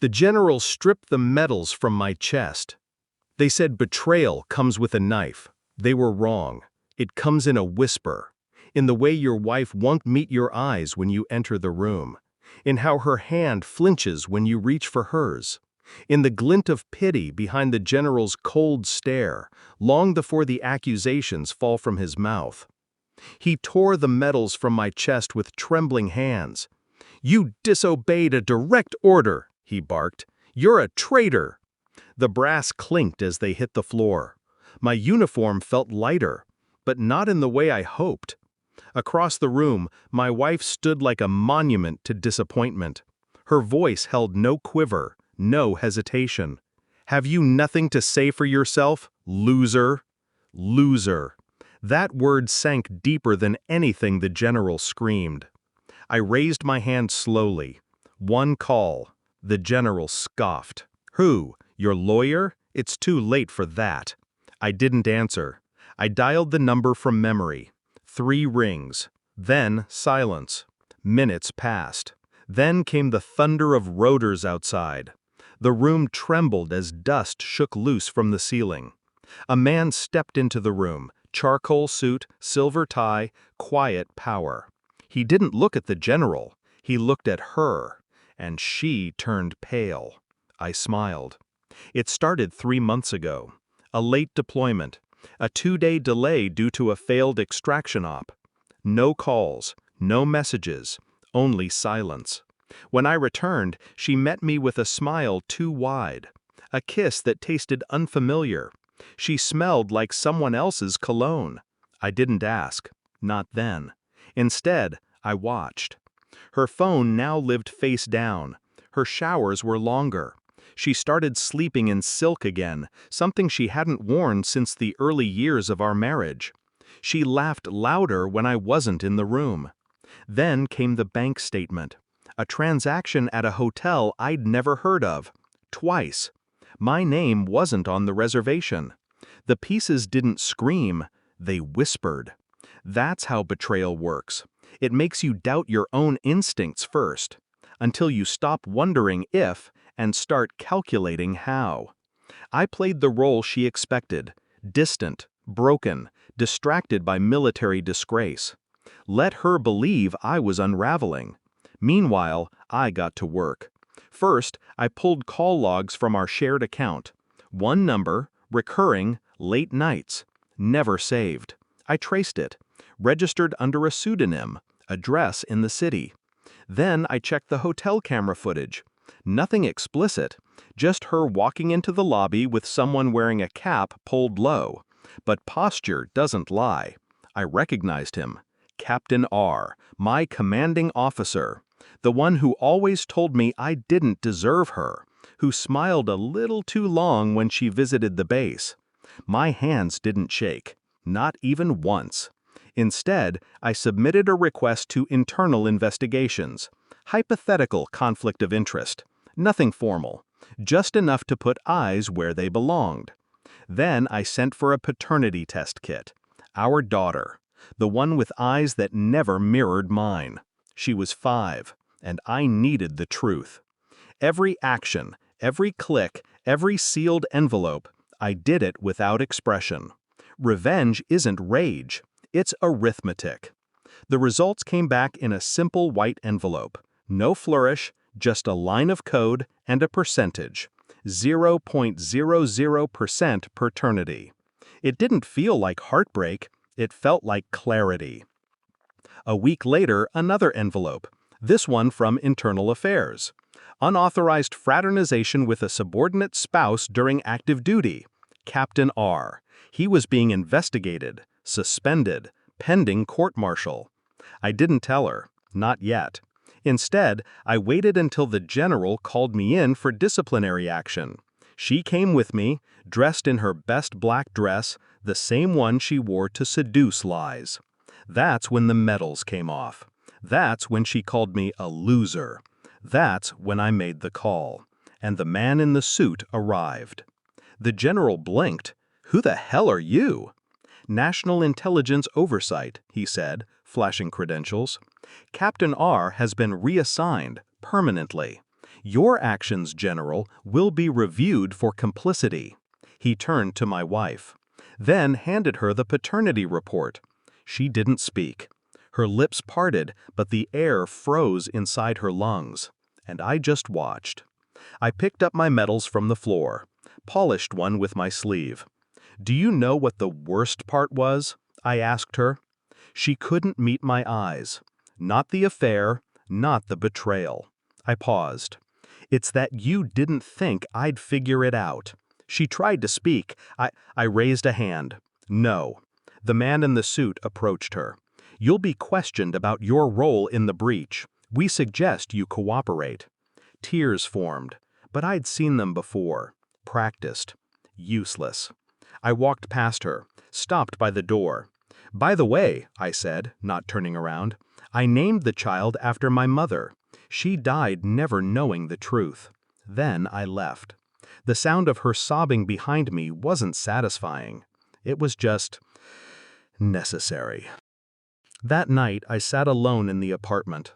The general stripped the medals from my chest. They said betrayal comes with a knife. They were wrong. It comes in a whisper, in the way your wife won't meet your eyes when you enter the room, in how her hand flinches when you reach for hers, in the glint of pity behind the general's cold stare, long before the accusations fall from his mouth. He tore the medals from my chest with trembling hands. "You disobeyed a direct order," he barked. "You're a traitor." The brass clinked as they hit the floor. My uniform felt lighter, but not in the way I hoped. Across the room, my wife stood like a monument to disappointment. Her voice held no quiver, no hesitation. "Have you nothing to say for yourself, loser?" Loser. That word sank deeper than anything the general screamed. I raised my hand slowly. One call. The general scoffed. "Who? Your lawyer? It's too late for that." I didn't answer. I dialed the number from memory. 3 rings. Then silence. Minutes passed. Then came the thunder of rotors outside. The room trembled as dust shook loose from the ceiling. A man stepped into the room, charcoal suit, silver tie, quiet power. He didn't look at the general. He looked at her, and she turned pale. I smiled. It started 3 months ago. A late deployment. A 2-day delay due to a failed extraction op. No calls, no messages, only silence. When I returned, she met me with a smile too wide. A kiss that tasted unfamiliar. She smelled like someone else's cologne. I didn't ask. Not then. Instead, I watched. Her phone now lived face down. Her showers were longer. She started sleeping in silk again, something she hadn't worn since the early years of our marriage. She laughed louder when I wasn't in the room. Then came the bank statement. A transaction at a hotel I'd never heard of. Twice. My name wasn't on the reservation. The pieces didn't scream, they whispered. That's how betrayal works. It makes you doubt your own instincts first, until you stop wondering if and start calculating how. I played the role she expected, distant, broken, distracted by military disgrace. Let her believe I was unraveling. Meanwhile, I got to work. First, I pulled call logs from our shared account. One number, recurring, late nights. Never saved. I traced it. Registered under a pseudonym, address in the city. Then I checked the hotel camera footage. Nothing explicit, just her walking into the lobby with someone wearing a cap pulled low. But posture doesn't lie. I recognized him. Captain R, my commanding officer. The one who always told me I didn't deserve her, who smiled a little too long when she visited the base. My hands didn't shake, not even once. Instead, I submitted a request to internal investigations. Hypothetical conflict of interest. Nothing formal. Just enough to put eyes where they belonged. Then I sent for a paternity test kit. Our daughter. The one with eyes that never mirrored mine. She was 5, and I needed the truth. Every action, every click, every sealed envelope, I did it without expression. Revenge isn't rage. It's arithmetic. The results came back in a simple white envelope. No flourish, just a line of code and a percentage. 0.00% paternity. It didn't feel like heartbreak, it felt like clarity. A week later, another envelope. This one from Internal Affairs. Unauthorized fraternization with a subordinate spouse during active duty. Captain R. He was being investigated. Suspended, pending court-martial. I didn't tell her, not yet. Instead, I waited until the general called me in for disciplinary action. She came with me, dressed in her best black dress, the same one she wore to seduce lies. That's when the medals came off. That's when she called me a loser. That's when I made the call. And the man in the suit arrived. The general blinked. "Who the hell are you?" "National Intelligence Oversight," he said, flashing credentials. "Captain R has been reassigned, permanently. Your actions, General, will be reviewed for complicity." He turned to my wife, then handed her the paternity report. She didn't speak. Her lips parted, but the air froze inside her lungs, and I just watched. I picked up my medals from the floor, polished one with my sleeve. "Do you know what the worst part was?" I asked her. She couldn't meet my eyes. Not the affair, not the betrayal. I paused. "It's that you didn't think I'd figure it out." She tried to speak. I raised a hand. "No." The man in the suit approached her. "You'll be questioned about your role in the breach. We suggest you cooperate." Tears formed, but I'd seen them before. Practiced. Useless. I walked past her, stopped by the door. "By the way," I said, not turning around, "I named the child after my mother. She died never knowing the truth." Then I left. The sound of her sobbing behind me wasn't satisfying. It was just necessary. That night, I sat alone in the apartment.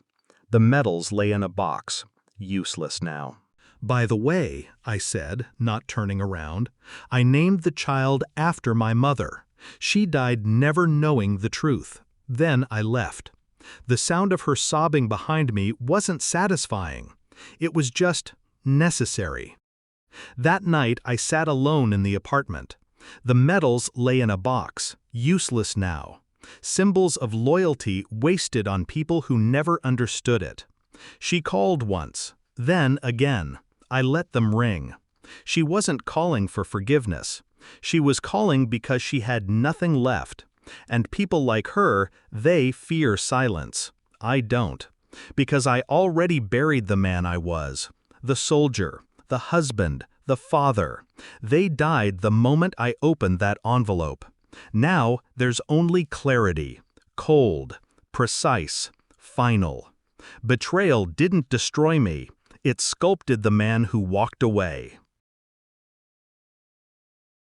The medals lay in a box, useless now. "By the way," I said, not turning around, "I named the child after my mother. She died never knowing the truth." Then I left. The sound of her sobbing behind me wasn't satisfying. It was just necessary. That night, I sat alone in the apartment. The medals lay in a box, useless now. Symbols of loyalty wasted on people who never understood it. She called once, then again. I let them ring. She wasn't calling for forgiveness. She was calling because she had nothing left. And people like her, they fear silence. I don't. Because I already buried the man I was. The soldier, the husband, the father. They died the moment I opened that envelope. Now there's only clarity. Cold, precise, final. Betrayal didn't destroy me. It sculpted the man who walked away.